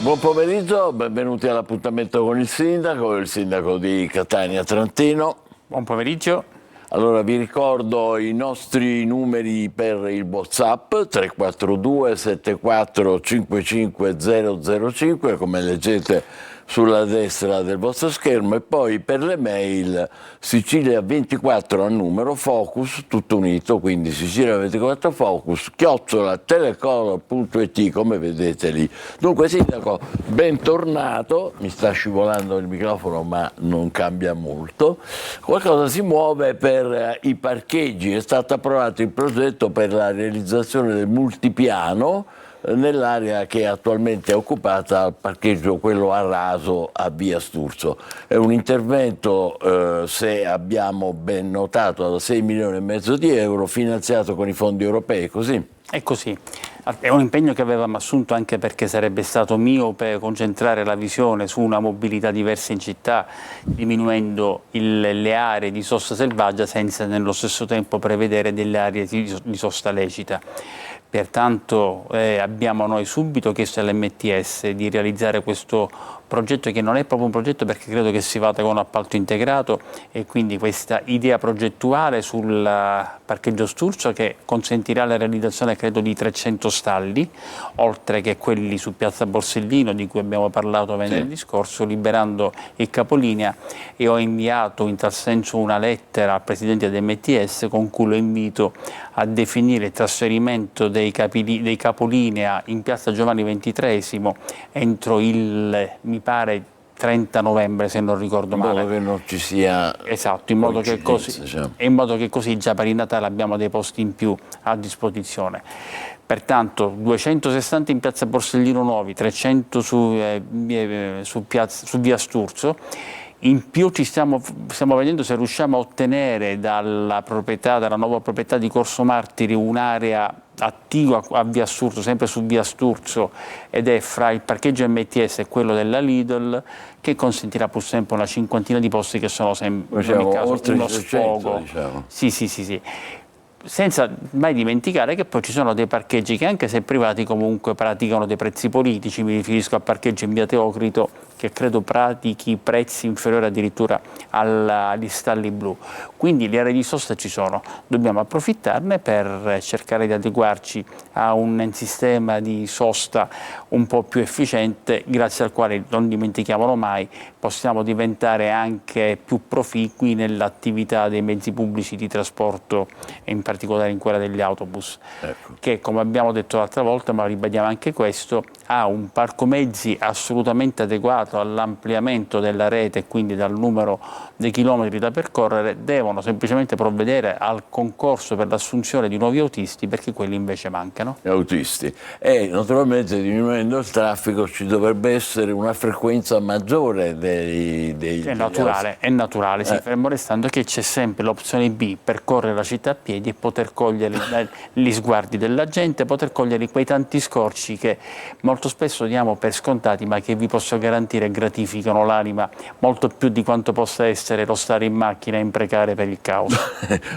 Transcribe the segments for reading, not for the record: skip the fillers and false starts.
Buon pomeriggio, benvenuti all'appuntamento con il sindaco di Catania Trentino. Buon pomeriggio. Allora vi ricordo i nostri numeri per il WhatsApp 342 74 55 005, come leggete sulla destra del vostro schermo, e poi per le mail Sicilia24 al numero focus tutto unito, quindi Sicilia24 focus @telecolor.it, come vedete lì. Dunque sindaco, bentornato, mi sta scivolando il microfono ma non cambia molto. Qualcosa si muove per i parcheggi, è stato approvato il progetto per la realizzazione del multipiano nell'area che attualmente è occupata al parcheggio quello a raso a via Sturzo. È un intervento, se abbiamo ben notato, da 6 milioni e mezzo di euro, finanziato con i fondi europei, così? È così. È un impegno che avevamo assunto anche perché sarebbe stato miope concentrare la visione su una mobilità diversa in città, diminuendo le aree di sosta selvaggia senza nello stesso tempo prevedere delle aree di sosta lecita. Pertanto abbiamo noi subito chiesto all'MTS di realizzare questo progetto, che non è proprio un progetto perché credo che si vada con un appalto integrato, e quindi questa idea progettuale sul parcheggio Sturzo che consentirà la realizzazione credo di 300 stalli, oltre che quelli su Piazza Borsellino di cui abbiamo parlato venerdì scorso, liberando il capolinea, e ho inviato in tal senso una lettera al Presidente dell'MTS con cui lo invito a definire il trasferimento dei capolinea in Piazza Giovanni XXIII entro il, mi pare, 30 novembre, se non ricordo male. In modo che non ci sia... Esatto, in modo che così già per il Natale abbiamo dei posti in più a disposizione. Pertanto 260 in Piazza Borsellino Nuovi, 300 su via Sturzo. In più stiamo vedendo se riusciamo a ottenere dalla nuova proprietà di Corso Martiri un'area attigua a via Sturzo, sempre su via Sturzo, ed è fra il parcheggio MTS e quello della Lidl, che consentirà pur sempre una cinquantina di posti che sono sempre, in ogni caso, oltre uno 600, sfogo. diciamo. Sì. Senza mai dimenticare che poi ci sono dei parcheggi che, anche se privati, comunque praticano dei prezzi politici. Mi riferisco al parcheggio in via Teocrito, che credo pratichi prezzi inferiori addirittura agli stalli blu. Quindi le aree di sosta ci sono, dobbiamo approfittarne per cercare di adeguarci a un sistema di sosta un po' più efficiente, grazie al quale, non dimentichiamolo mai, possiamo diventare anche più proficui nell'attività dei mezzi pubblici di trasporto, e in particolare in quella degli autobus, che, come abbiamo detto l'altra volta, ma ribadiamo anche questo, ha un parco mezzi assolutamente adeguato all'ampliamento della rete e quindi dal numero dei chilometri da percorrere. Devono semplicemente provvedere al concorso per l'assunzione di nuovi autisti, perché quelli invece mancano. Autisti. E naturalmente, diminuendo il traffico, ci dovrebbe essere una frequenza maggiore dei è naturale, sì, fermo restando che c'è sempre l'opzione B: percorrere la città a piedi e poter cogliere gli sguardi della gente, poter cogliere quei tanti scorci che molto spesso diamo per scontati, ma che vi posso garantire gratificano l'anima molto più di quanto possa essere lo stare in macchina e imprecare per il caos.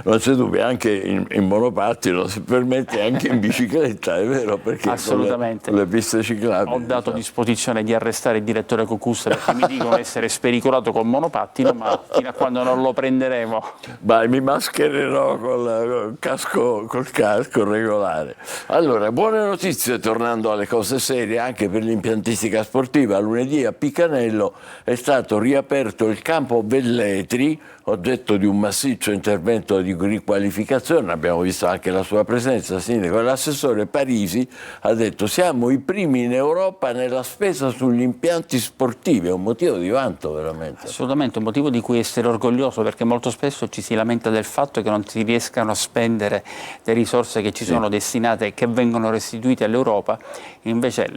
Non c'è dubbio, anche in monopattino, se permette, anche in bicicletta, è vero? Perché assolutamente. Con le piste ciclabili. Ho dato disposizione di arrestare il direttore Cocussa perché mi dicono essere spericolato col monopattino, ma fino a quando non lo prenderemo. Vai, mi maschererò col casco regolare. Allora, buone notizie, tornando alle cose serie, anche per l'impiantistica sportiva. Lunedì a Picanello è stato riaperto il campo Velletri, oggetto di un massiccio intervento di riqualificazione. Abbiamo visto anche la sua presenza, sindaco. L'assessore Parisi ha detto: siamo i primi in Europa nella spesa sugli impianti sportivi. È un motivo di vanto, veramente. Assolutamente, un motivo di cui essere orgoglioso, perché molto spesso ci si lamenta del fatto che non si riescano a spendere le risorse che ci sono destinate e che vengono restituite all'Europa. Invece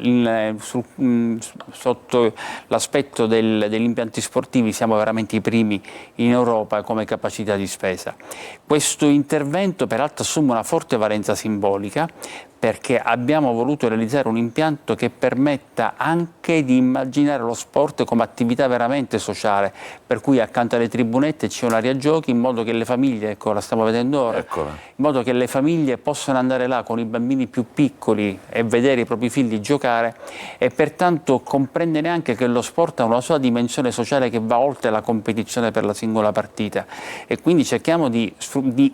sotto l'aspetto degli impianti sportivi siamo veramente i primi in Europa come capacità di spesa. Questo intervento peraltro assume una forte valenza simbolica, perché abbiamo voluto realizzare un impianto che permetta anche di immaginare lo sport come attività veramente sociale, per cui accanto alle tribunette c'è un'area giochi, in modo che le famiglie, ecco la stiamo vedendo ora, Eccola. in modo che le famiglie possano andare là con i bambini più piccoli e vedere i propri figli giocare, e pertanto comprendere anche che lo sport ha una sua dimensione sociale che va oltre la competizione per la singola partita, e quindi cerchiamo di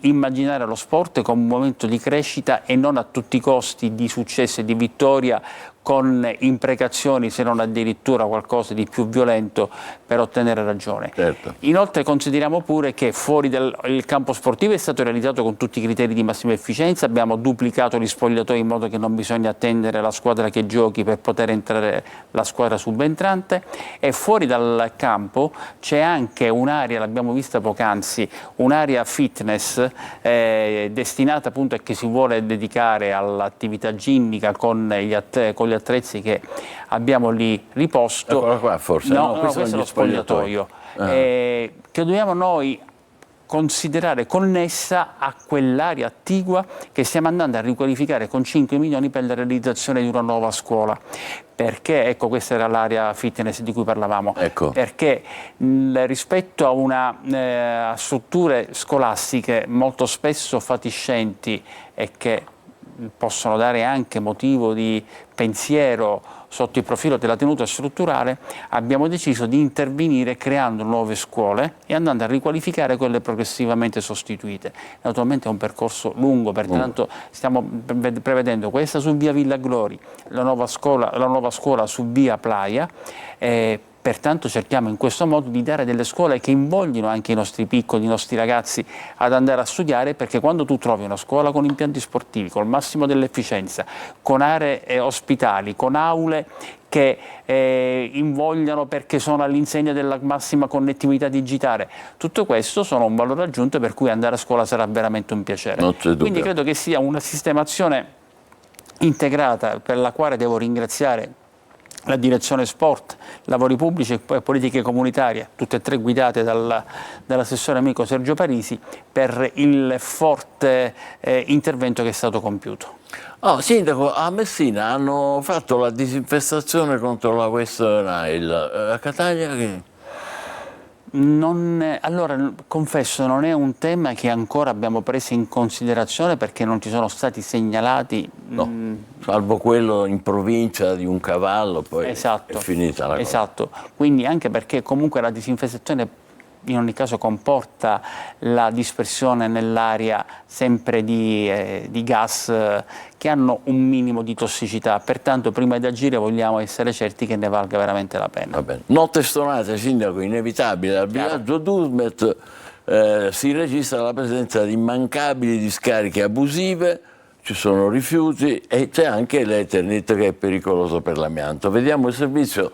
immaginare lo sport come un momento di crescita e non a tutti i costi di successo e di vittoria, con imprecazioni, se non addirittura qualcosa di più violento, per ottenere ragione. Certo. Inoltre consideriamo pure che fuori il campo sportivo è stato realizzato con tutti i criteri di massima efficienza, abbiamo duplicato gli spogliatoi in modo che non bisogna attendere la squadra che giochi per poter entrare la squadra subentrante, e fuori dal campo c'è anche un'area, l'abbiamo vista poc'anzi, un'area fitness destinata appunto a chi si vuole dedicare all'attività ginnica con gli attrezzi che abbiamo lì riposto. Eccola qua forse. No, questo questo è lo spogliatoio. Che dobbiamo noi considerare connessa a quell'area attigua che stiamo andando a riqualificare con 5 milioni per la realizzazione di una nuova scuola. Perché, ecco, questa era l'area fitness di cui parlavamo, Ecco. perché rispetto a strutture scolastiche molto spesso fatiscenti e che possono dare anche motivo di pensiero sotto il profilo della tenuta strutturale, abbiamo deciso di intervenire creando nuove scuole e andando a riqualificare quelle progressivamente sostituite. Naturalmente è un percorso lungo, pertanto stiamo prevedendo questa su via Villa Glori, la nuova scuola su via Playa. Pertanto cerchiamo in questo modo di dare delle scuole che invoglino anche i nostri piccoli, i nostri ragazzi ad andare a studiare, perché quando tu trovi una scuola con impianti sportivi, col massimo dell'efficienza, con aree ospitali, con aule che invogliano perché sono all'insegna della massima connettività digitale, tutto questo sono un valore aggiunto per cui andare a scuola sarà veramente un piacere. Quindi credo che sia una sistemazione integrata, per la quale devo ringraziare la direzione sport, lavori pubblici e politiche comunitarie, tutte e tre guidate dall'assessore amico Sergio Parisi, per il forte intervento che è stato compiuto. Sindaco, a Messina hanno fatto la disinfestazione contro la West Nile, a Catania che... Allora, confesso, non è un tema che ancora abbiamo preso in considerazione, perché non ci sono stati segnalati. No, salvo quello in provincia di un cavallo, poi è finita la cosa. Esatto, quindi anche perché comunque la disinfestazione in ogni caso comporta la dispersione nell'aria sempre di gas che hanno un minimo di tossicità, pertanto prima di agire vogliamo essere certi che ne valga veramente la pena. Va bene. Notte stonate, Sindaco, inevitabile. Al villaggio Dusmet si registra la presenza di immancabili discariche abusive, ci sono rifiuti e c'è anche l'Eternit che è pericoloso per l'amianto. Vediamo il servizio,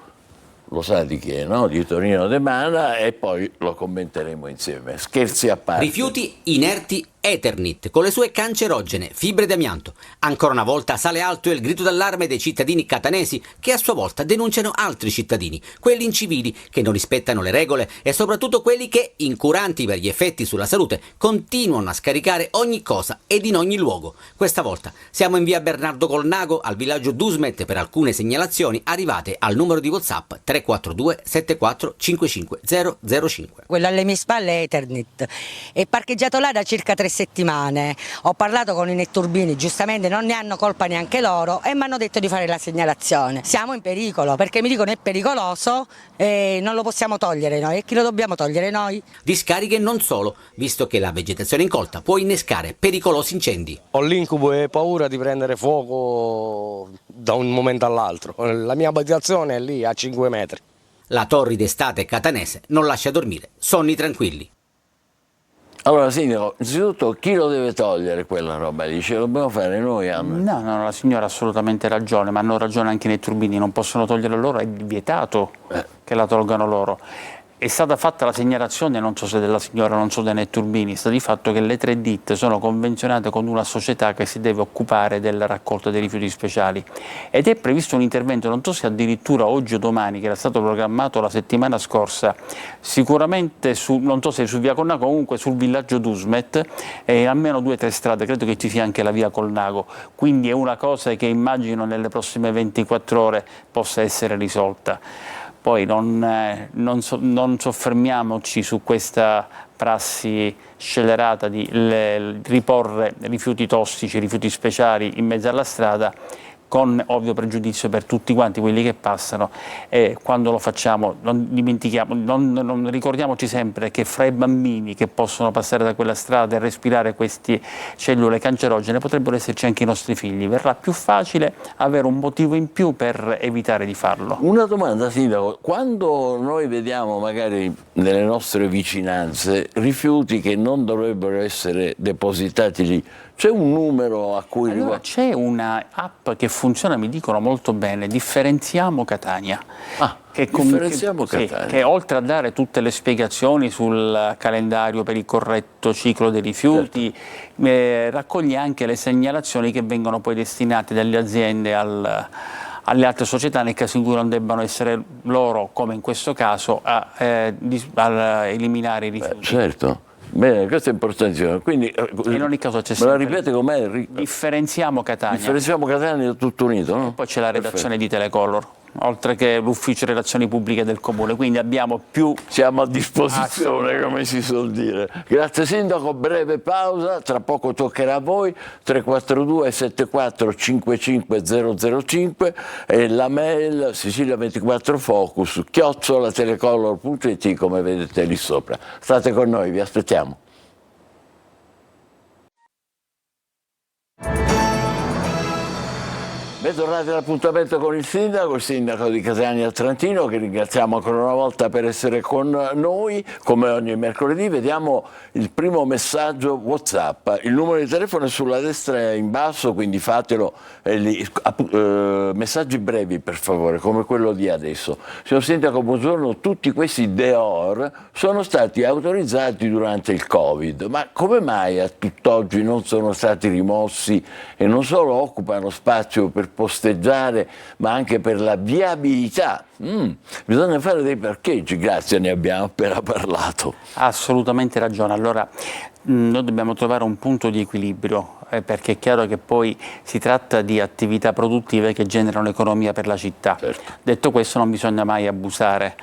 lo sa di chi è, no? Di Tonino De Mana, e poi lo commenteremo insieme. Scherzi a parte. Rifiuti inerti Eternit, con le sue cancerogene fibre d'amianto. Ancora una volta sale alto il grido d'allarme dei cittadini catanesi, che a sua volta denunciano altri cittadini, quelli incivili che non rispettano le regole e soprattutto quelli che, incuranti per gli effetti sulla salute, continuano a scaricare ogni cosa ed in ogni luogo. Questa volta siamo in via Bernardo Colnago, al villaggio Dusmet, per alcune segnalazioni arrivate al numero di WhatsApp 342 74 55 005. Quello alle mie spalle è Eternit, è parcheggiato là da circa 3 settimane. Ho parlato con i netturbini, giustamente non ne hanno colpa neanche loro, e mi hanno detto di fare la segnalazione. Siamo in pericolo, perché mi dicono è pericoloso e non lo possiamo togliere noi. E chi lo dobbiamo togliere noi? Discariche non solo, visto che la vegetazione incolta può innescare pericolosi incendi. Ho l'incubo e paura di prendere fuoco da un momento all'altro. La mia abitazione è lì a 5 metri. La torrida estate catanese non lascia dormire sonni tranquilli. Allora, Sindaco, innanzitutto chi lo deve togliere quella roba lì? Ce lo dobbiamo fare noi? No, la signora ha assolutamente ragione, ma hanno ragione anche i netturbini, non possono toglierla loro, è vietato che la tolgano loro. È stata fatta la segnalazione, non so se della signora, non so dei Netturbini, sta di fatto che le 3 ditte sono convenzionate con una società che si deve occupare della raccolta dei rifiuti speciali ed è previsto un intervento, non so se addirittura oggi o domani, che era stato programmato la settimana scorsa, sicuramente non so se su via Colnago, comunque sul villaggio d'Usmet, almeno 2 o 3 strade, credo che ci sia anche la via Colnago, quindi è una cosa che immagino nelle prossime 24 ore possa essere risolta. Poi non soffermiamoci su questa prassi scellerata di riporre rifiuti tossici, rifiuti speciali in mezzo alla strada, con ovvio pregiudizio per tutti quanti quelli che passano, e quando lo facciamo non ricordiamoci sempre che fra i bambini che possono passare da quella strada e respirare queste cellule cancerogene potrebbero esserci anche i nostri figli. Verrà più facile avere un motivo in più per evitare di farlo. Una domanda, Sindaco: quando noi vediamo magari nelle nostre vicinanze rifiuti che non dovrebbero essere depositati lì, c'è un numero a cui allora, c'è una app che funziona, mi dicono molto bene, Differenziamo Catania. Differenziamo Catania. Che oltre a dare tutte le spiegazioni sul calendario per il corretto ciclo dei rifiuti, raccoglie anche le segnalazioni che vengono poi destinate dalle aziende alle altre società nel caso in cui non debbano essere loro, come in questo caso, a eliminare i rifiuti. Certo. Bene, questo è importantissimo. Quindi, in ogni caso c'è me la ripete com'è? Differenziamo Catania. Differenziamo Catania tutto unito, no? E poi c'è la redazione di Telecolor, oltre che l'ufficio relazioni pubbliche del comune, quindi abbiamo più... Siamo a disposizione, come si suol dire. Grazie Sindaco, breve pausa, tra poco toccherà a voi, 342 74 55 005 e la mail Sicilia24Focus @telecolor.it, come vedete lì sopra. State con noi, vi aspettiamo. Bentornati all'appuntamento con il sindaco di Catania Trentino, che ringraziamo ancora una volta per essere con noi. Come ogni mercoledì vediamo il primo messaggio WhatsApp. Il numero di telefono è sulla destra in basso, quindi fatelo. Messaggi brevi per favore, come quello di adesso. Signor Sindaco, buongiorno. Tutti questi Deor sono stati autorizzati durante il Covid, ma come mai a tutt'oggi non sono stati rimossi e non solo occupano spazio per posteggiare, ma anche per la viabilità? Bisogna fare dei parcheggi, grazie, ne abbiamo appena parlato. Ha assolutamente ragione. Allora, noi dobbiamo trovare un punto di equilibrio, perché è chiaro che poi si tratta di attività produttive che generano economia per la città. Certo. Detto questo, non bisogna mai abusare.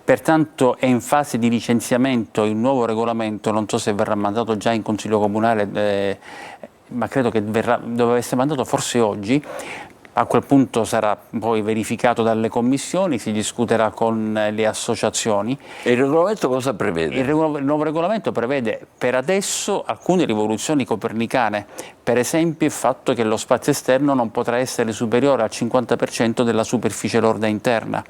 Pertanto è in fase di licenziamento il nuovo regolamento, non so se verrà mandato già in Consiglio Comunale, ma credo che doveva essere mandato forse oggi. A quel punto sarà poi verificato dalle commissioni, si discuterà con le associazioni. E il regolamento cosa prevede? Il nuovo regolamento prevede per adesso alcune rivoluzioni copernicane, per esempio il fatto che lo spazio esterno non potrà essere superiore al 50% della superficie lorda interna,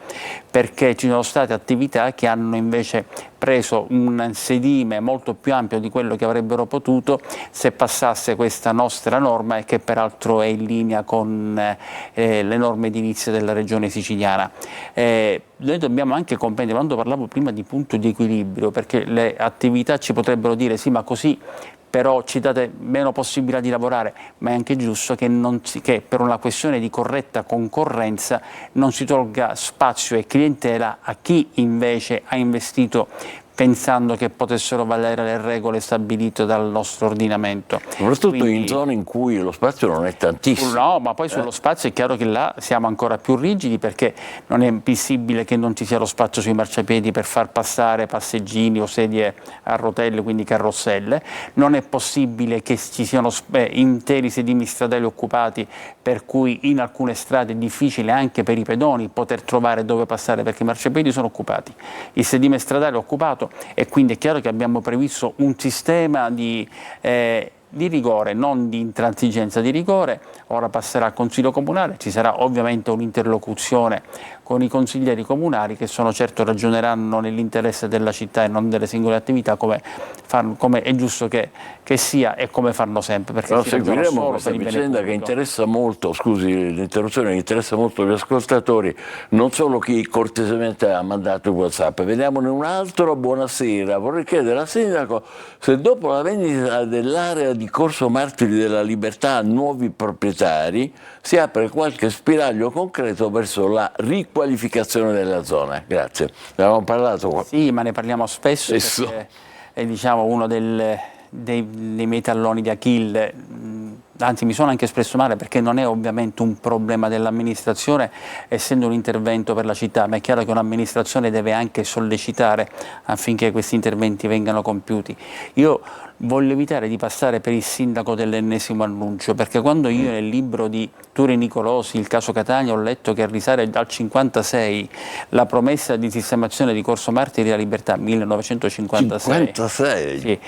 perché ci sono state attività che hanno invece preso un sedime molto più ampio di quello che avrebbero potuto se passasse questa nostra norma, e che peraltro è in linea con le norme edilizie della regione siciliana. Noi dobbiamo anche comprendere, quando parlavo prima di punto di equilibrio, perché le attività ci potrebbero dire sì, ma così però ci date meno possibilità di lavorare, ma è anche giusto che per una questione di corretta concorrenza non si tolga spazio e clientela a chi invece ha investito pensando che potessero valere le regole stabilite dal nostro ordinamento. Soprattutto in zone in cui lo spazio non è tantissimo. No, ma poi sullo spazio è chiaro che là siamo ancora più rigidi, perché non è possibile che non ci sia lo spazio sui marciapiedi per far passare passeggini o sedie a rotelle, quindi carrozzelle. Non è possibile che ci siano interi sedimi stradali occupati, per cui in alcune strade è difficile anche per i pedoni poter trovare dove passare, perché i marciapiedi sono occupati, il sedime stradale è occupato, e quindi è chiaro che abbiamo previsto un sistema di rigore, non di intransigenza, di rigore. Ora passerà al Consiglio Comunale, ci sarà ovviamente un'interlocuzione con i consiglieri comunali, che sono certo ragioneranno nell'interesse della città e non delle singole attività, come come è giusto che sia e come fanno sempre. Perché Però si ragiona seguiremo solo questa per il bene vicenda che pubblico. interessa molto, scusi l'interruzione, che interessa molto gli ascoltatori, non solo chi cortesemente ha mandato il WhatsApp. Vediamone un altro. Buonasera, vorrei chiedere al sindaco se dopo la vendita dell'area di Corso Martiri della Libertà a nuovi proprietari si apre qualche spiraglio concreto verso la riqualificazione della zona. Grazie. Ne avevamo parlato qua. Sì, ma ne parliamo spesso Spesso. perché è, diciamo, uno dei miei talloni di Achille. Anzi, mi sono anche espresso male perché non è ovviamente un problema dell'amministrazione, essendo un intervento per la città, ma è chiaro che un'amministrazione deve anche sollecitare affinché questi interventi vengano compiuti. Io voglio evitare di passare per il sindaco dell'ennesimo annuncio, perché quando io nel libro di Turi Nicolosi, il caso Catania, ho letto che risale dal 1956 la promessa di sistemazione di Corso Martiri della Libertà, 1956, 56?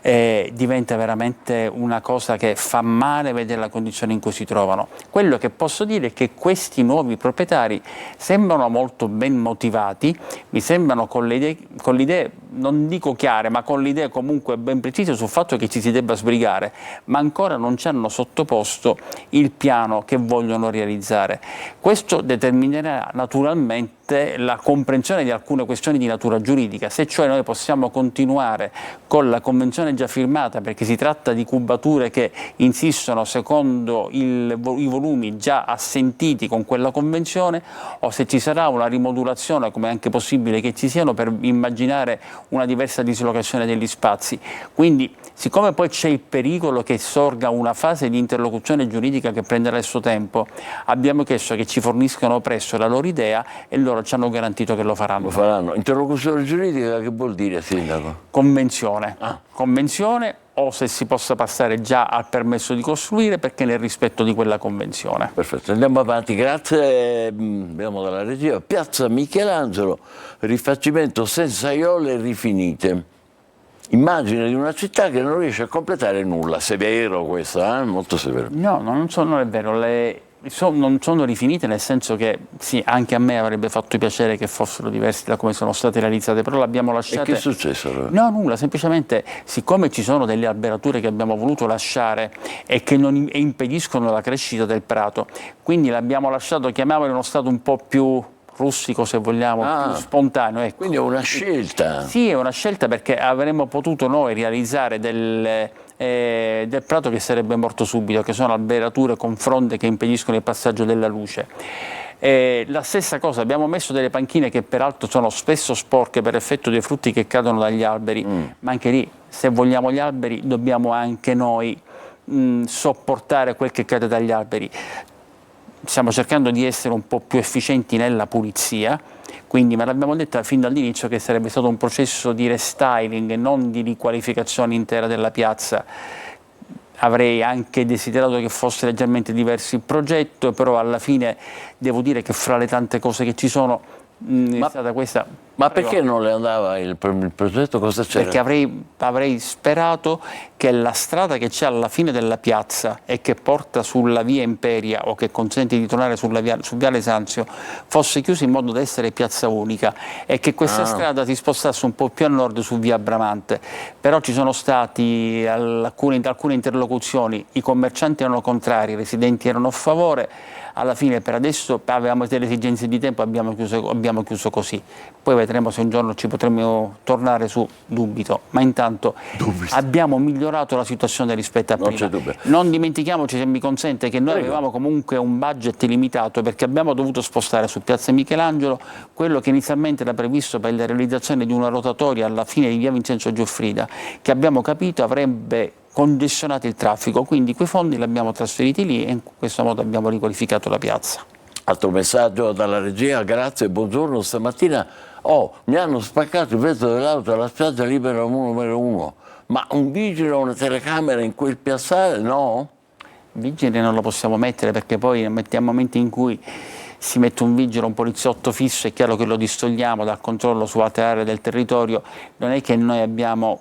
sì, diventa veramente una cosa che fa male vedere la condizione in cui si trovano. Quello che posso dire è che questi nuovi proprietari sembrano molto ben motivati, mi sembrano con le idee, non dico chiare, ma con le idee comunque ben precise sul fatto che ci si debba sbrigare, ma ancora non ci hanno sottoposto il piano che vogliono realizzare. Questo determinerà naturalmente la comprensione di alcune questioni di natura giuridica, se cioè noi possiamo continuare con la convenzione già firmata, perché si tratta di cubature che insistono secondo i volumi già assentiti con quella convenzione, o se ci sarà una rimodulazione, come è anche possibile che ci siano, per immaginare una diversa dislocazione degli spazi. Quindi, siccome poi c'è il pericolo che sorga una fase di interlocuzione giuridica che prenderà il suo tempo, abbiamo chiesto che ci forniscano presto la loro idea e loro ci hanno garantito che lo faranno. Lo faranno. Interlocuzione giuridica che vuol dire, sindaco? Convenzione. Convenzione, o se si possa passare già al permesso di costruire, perché nel rispetto di quella convenzione. Perfetto, andiamo avanti, grazie. Abbiamo dalla regia Piazza Michelangelo, rifacimento senza aiole rifinite. Immagine di una città che non riesce a completare nulla. Severo questo, molto severo. No, non è vero. Non sono rifinite, nel senso che sì, anche a me avrebbe fatto piacere che fossero diverse da come sono state realizzate, però l'abbiamo lasciate. E che è successo allora? No, nulla, semplicemente siccome ci sono delle alberature che abbiamo voluto lasciare e che non impediscono la crescita del prato, quindi l'abbiamo lasciato, chiamiamolo, in uno stato un po' più rustico, se vogliamo, più spontaneo. Ecco. Quindi è una scelta. Sì, è una scelta, perché avremmo potuto noi realizzare del prato che sarebbe morto subito, che sono alberature con fronde che impediscono il passaggio della luce. La stessa cosa, abbiamo messo delle panchine che peraltro sono spesso sporche per effetto dei frutti che cadono dagli alberi, ma anche lì, se vogliamo gli alberi, dobbiamo anche noi sopportare quel che cade dagli alberi. Stiamo cercando di essere un po' più efficienti nella pulizia, quindi me l'abbiamo detto fin dall'inizio che sarebbe stato un processo di restyling e non di riqualificazione intera della piazza. Avrei anche desiderato che fosse leggermente diverso il progetto, però alla fine devo dire che fra le tante cose che ci sono è stata questa. Ma perché non le andava il progetto? Cosa c'era? Perché avrei sperato che la strada che c'è alla fine della piazza e che porta sulla via Imperia, o che consente di tornare su viale Sanzio, fosse chiusa in modo da essere piazza unica, e che questa strada si spostasse un po' più a nord su via Bramante. Però ci sono stati alcune interlocuzioni, i commercianti erano contrari, i residenti erano a favore. Alla fine, per adesso, avevamo delle esigenze di tempo, abbiamo chiuso così. Poi vedremo se un giorno ci potremo tornare su, dubito, ma intanto abbiamo migliorato la situazione rispetto a prima. Non c'è dubbio. Non dimentichiamoci, se mi consente, che noi avevamo comunque un budget limitato, perché abbiamo dovuto spostare su Piazza Michelangelo quello che inizialmente era previsto per la realizzazione di una rotatoria alla fine di via Vincenzo Gioffrida, che abbiamo capito avrebbe congestionato il traffico, quindi quei fondi li abbiamo trasferiti lì e in questo modo abbiamo riqualificato la piazza. Altro messaggio dalla regia, grazie, buongiorno. Stamattina mi hanno spaccato il vetro dell'auto alla spiaggia libera numero 1, ma un vigile o una telecamera in quel piazzale no? Vigile non lo possiamo mettere, perché poi nel momento in cui si mette un vigile o un poliziotto fisso è chiaro che lo distogliamo dal controllo su altre aree del territorio. Non è che noi abbiamo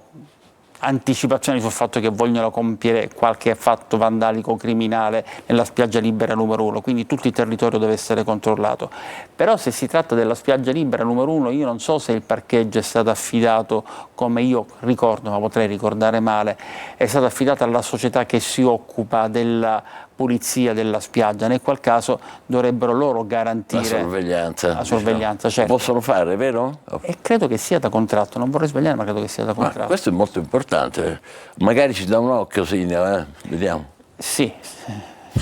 anticipazioni sul fatto che vogliono compiere qualche fatto vandalico criminale nella spiaggia libera numero 1, quindi tutto il territorio deve essere controllato. Però se si tratta della spiaggia libera numero 1, io non so se il parcheggio è stato affidato, come io ricordo, ma potrei ricordare male, è stato affidato alla società che si occupa della pulizia della spiaggia, nel qual caso dovrebbero loro garantire la sorveglianza, diciamo. certo. Lo possono fare, vero? E credo che sia da contratto, non vorrei sbagliare, ma credo che sia da contratto. Questo è molto importante, magari ci dà un occhio, Sindaco, vediamo. Sì,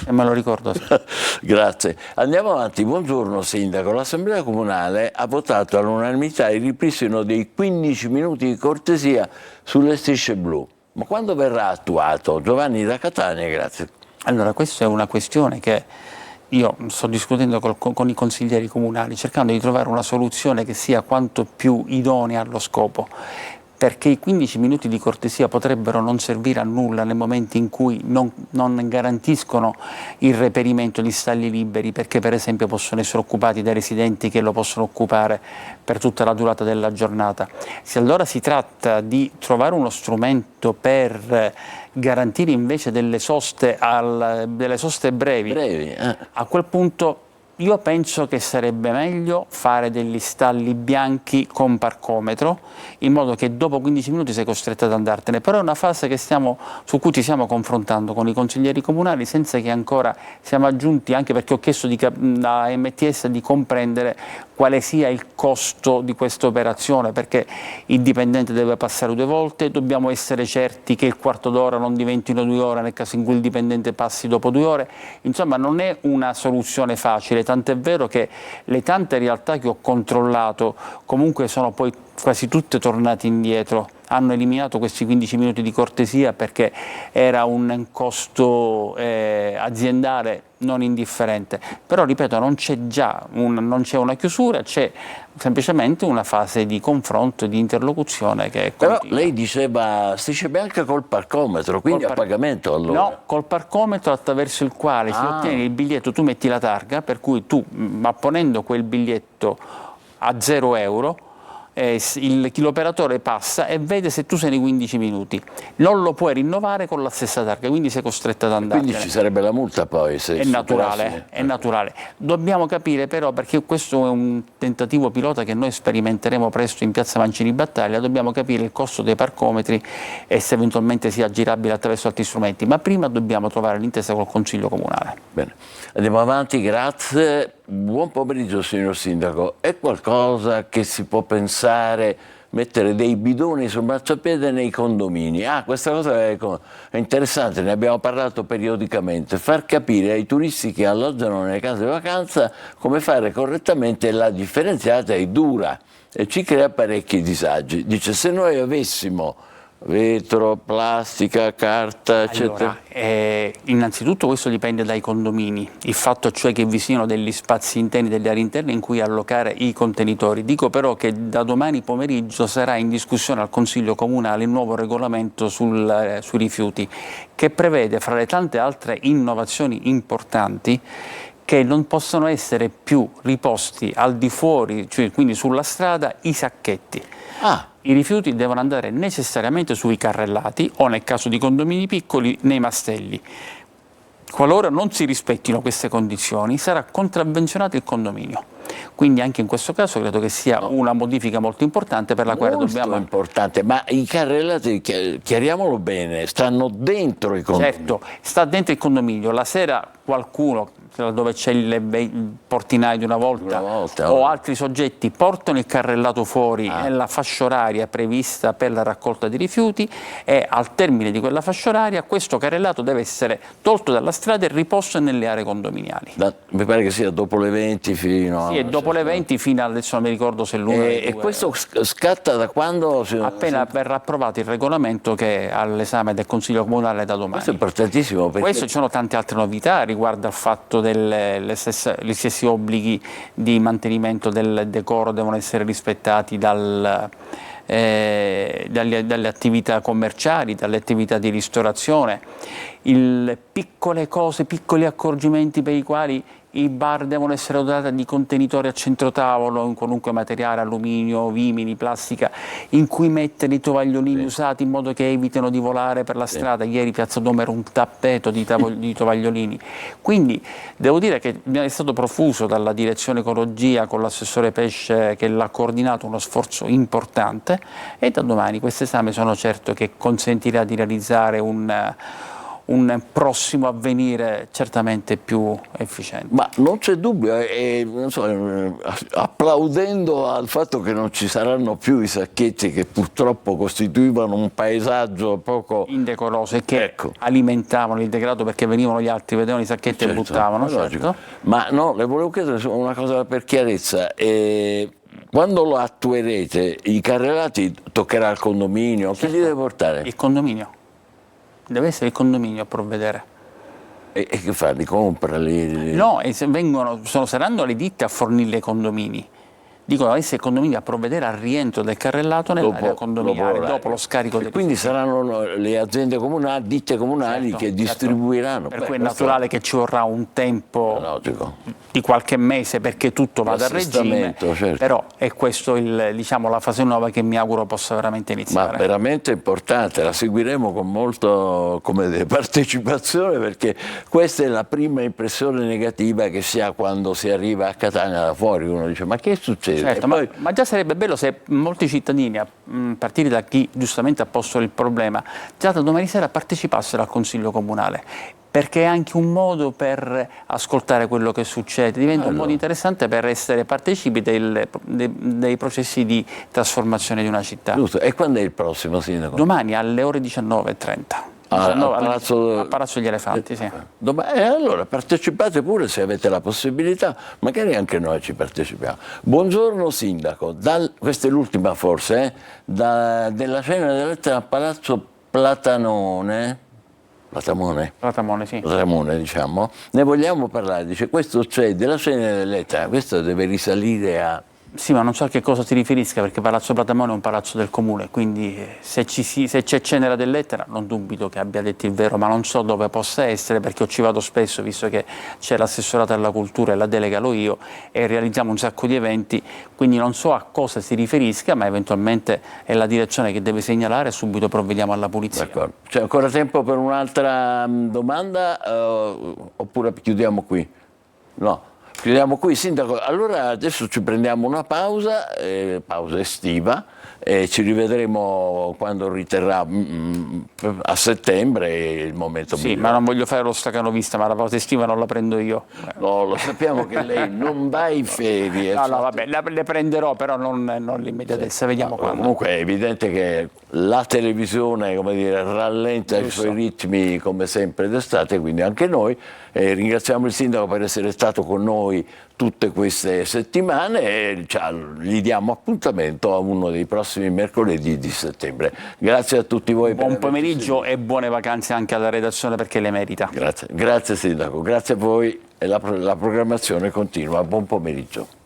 me lo ricordo. Sì. Grazie. Andiamo avanti. Buongiorno Sindaco. L'Assemblea Comunale ha votato all'unanimità il ripristino dei 15 minuti di cortesia sulle strisce blu. Ma quando verrà attuato? Giovanni da Catania, grazie. Allora, questa è una questione che io sto discutendo con i consiglieri comunali, cercando di trovare una soluzione che sia quanto più idonea allo scopo, perché i 15 minuti di cortesia potrebbero non servire a nulla nel momento in cui non garantiscono il reperimento di stalli liberi, perché per esempio possono essere occupati dai residenti che lo possono occupare per tutta la durata della giornata. Se allora si tratta di trovare uno strumento per garantire invece delle soste brevi, a quel punto io penso che sarebbe meglio fare degli stalli bianchi con parcometro, in modo che dopo 15 minuti sei costretto ad andartene, però è una fase su cui ci stiamo confrontando con i consiglieri comunali senza che ancora siamo giunti, anche perché ho chiesto a MTS di comprendere quale sia il costo di questa operazione, perché il dipendente deve passare 2 volte, dobbiamo essere certi che il quarto d'ora non diventino 2 ore nel caso in cui il dipendente passi dopo 2 ore, insomma non è una soluzione facile, tant'è vero che le tante realtà che ho controllato comunque sono poi quasi tutte tornate indietro, hanno eliminato questi 15 minuti di cortesia perché era un costo aziendale non indifferente, però ripeto non c'è una chiusura, c'è semplicemente una fase di confronto e di interlocuzione che è continua. Però lei diceva strisce bianca col parcometro, quindi a pagamento allora? No, col parcometro attraverso il quale si ottiene il biglietto, tu metti la targa, per cui tu apponendo quel biglietto a 0 euro, l'operatore passa e vede se tu sei nei 15 minuti, non lo puoi rinnovare con la stessa targa, quindi sei costretto ad andare. Quindi ci sarebbe la multa poi? È naturale. Dobbiamo capire però, perché questo è un tentativo pilota che noi sperimenteremo presto in Piazza Mancini Battaglia, dobbiamo capire il costo dei parcometri e se eventualmente sia aggirabile attraverso altri strumenti, ma prima dobbiamo trovare l'intesa col Consiglio Comunale. Bene, andiamo avanti, grazie. Buon pomeriggio signor Sindaco. È qualcosa che si può pensare, mettere dei bidoni sul marciapiede nei condomini? Questa cosa è interessante, ne abbiamo parlato periodicamente. Far capire ai turisti che alloggiano nelle case di vacanza come fare correttamente la differenziata è dura e ci crea parecchi disagi. Dice, se noi avessimo vetro, plastica, carta, eccetera. Allora, innanzitutto questo dipende dai condomini, il fatto cioè che vi siano degli spazi interni, delle aree interne in cui allocare i contenitori. Dico però che da domani pomeriggio sarà in discussione al Consiglio Comunale il nuovo regolamento sui rifiuti, che prevede fra le tante altre innovazioni importanti che non possono essere più riposti al di fuori, cioè quindi sulla strada, i sacchetti. I rifiuti devono andare necessariamente sui carrellati o, nel caso di condomini piccoli, nei mastelli. Qualora non si rispettino queste condizioni, sarà contravvenzionato il condominio. Quindi anche in questo caso credo che sia una modifica molto importante per la quale dobbiamo... Molto importante, ma i carrellati, chiariamolo bene, stanno dentro i condomini. Certo, sta dentro il condominio. La sera qualcuno, dove c'è il portinaio di una volta o altri soggetti, portano il carrellato fuori nella fascia oraria prevista per la raccolta di rifiuti e al termine di quella fascia oraria questo carrellato deve essere tolto dalla strada e riposto nelle aree condominiali. Mi pare che sia dopo le 20 fino a... Sì, dopo le 20 fino adesso non mi ricordo se l'una e questo scatta da quando? Appena verrà approvato il regolamento che è all'esame del Consiglio Comunale da domani. Questo è importantissimo perché... Questo ci sono tante altre novità riguardo al fatto gli stessi obblighi di mantenimento del decoro devono essere rispettati dalle attività commerciali, dalle attività di ristorazione, piccole cose, piccoli accorgimenti per i quali i bar devono essere dotati di contenitori a centrotavolo in qualunque materiale, alluminio, vimini, plastica, in cui mettere i tovagliolini usati in modo che evitino di volare per la strada. Ieri Piazza Duomo era un tappeto di tovagliolini. Quindi devo dire che mi è stato profuso dalla direzione ecologia con l'assessore Pesce che l'ha coordinato uno sforzo importante, e da domani questo esame sono certo che consentirà di realizzare un prossimo avvenire certamente più efficiente. Ma non c'è dubbio, non so, applaudendo al fatto che non ci saranno più i sacchetti che purtroppo costituivano un paesaggio poco indecoroso e che ecco, alimentavano il degrado, perché venivano gli altri, vedevano i sacchetti e buttavano. Certo. Ma no, le volevo chiedere una cosa per chiarezza. Quando lo attuerete, i carrellati toccherà al condominio? Chi li deve portare? Il condominio. Deve essere il condominio a provvedere. E che fa? Li compra? No, saranno le ditte a fornirli ai condomini. Dicono deve essere il condominio a provvedere al rientro del carrellato nell'area condominiale dopo lo scarico dei quindi saranno le aziende comunali, ditte comunali, certo, che distribuiranno. Per cui è naturale che ci vorrà un tempo di qualche mese perché tutto vada a regime, certo. Però è questo la fase nuova che mi auguro possa veramente iniziare. Ma veramente importante, la seguiremo con molto partecipazione, perché questa è la prima impressione negativa che si ha quando si arriva a Catania da fuori. Uno dice ma che succede? Certo, ma già sarebbe bello se molti cittadini, a partire da chi giustamente ha posto il problema, già da domani sera partecipassero al Consiglio Comunale, perché è anche un modo per ascoltare quello che succede, diventa un modo interessante per essere partecipi dei processi di trasformazione di una città. Giusto. E quando è il prossimo, Sindaco? Domani alle ore 19:30. A Palazzo degli Elefanti, sì. Allora partecipate pure se avete la possibilità, magari anche noi ci partecipiamo. Buongiorno Sindaco, questa è l'ultima forse, della cena delle lettere a Palazzo Platamone, sì. Platamone, diciamo, ne vogliamo parlare, dice questo c'è della cena delle lettere, questo deve risalire a... Sì, ma non so a che cosa si riferisca, perché Palazzo Platamone è un palazzo del comune, quindi se c'è Cenera dell'Ettera non dubito che abbia detto il vero, ma non so dove possa essere, perché io ci vado spesso, visto che c'è l'assessorato alla cultura e la delega l'ho io, e realizziamo un sacco di eventi, quindi non so a cosa si riferisca, ma eventualmente è la direzione che deve segnalare e subito provvediamo alla pulizia. D'accordo. C'è ancora tempo per un'altra domanda oppure chiudiamo qui? No. Chiudiamo qui, Sindaco. Allora adesso ci prendiamo una pausa estiva, e ci rivedremo quando riterrà a settembre il momento migliore. Sì, ma non voglio fare lo stacanovista, ma la pausa estiva non la prendo io. No, lo sappiamo che lei non va in ferie. No, vabbè, le prenderò, però non l'immediatezza, vediamo quando. Comunque è evidente che la televisione, come dire, rallenta i suoi ritmi come sempre d'estate, quindi anche noi. Ringraziamo il Sindaco per essere stato con noi tutte queste settimane e gli diamo appuntamento a uno dei prossimi mercoledì di settembre. Grazie a tutti voi. Buon pomeriggio e buone vacanze anche alla redazione, perché le merita. Grazie Sindaco, grazie a voi, e la programmazione continua. Buon pomeriggio.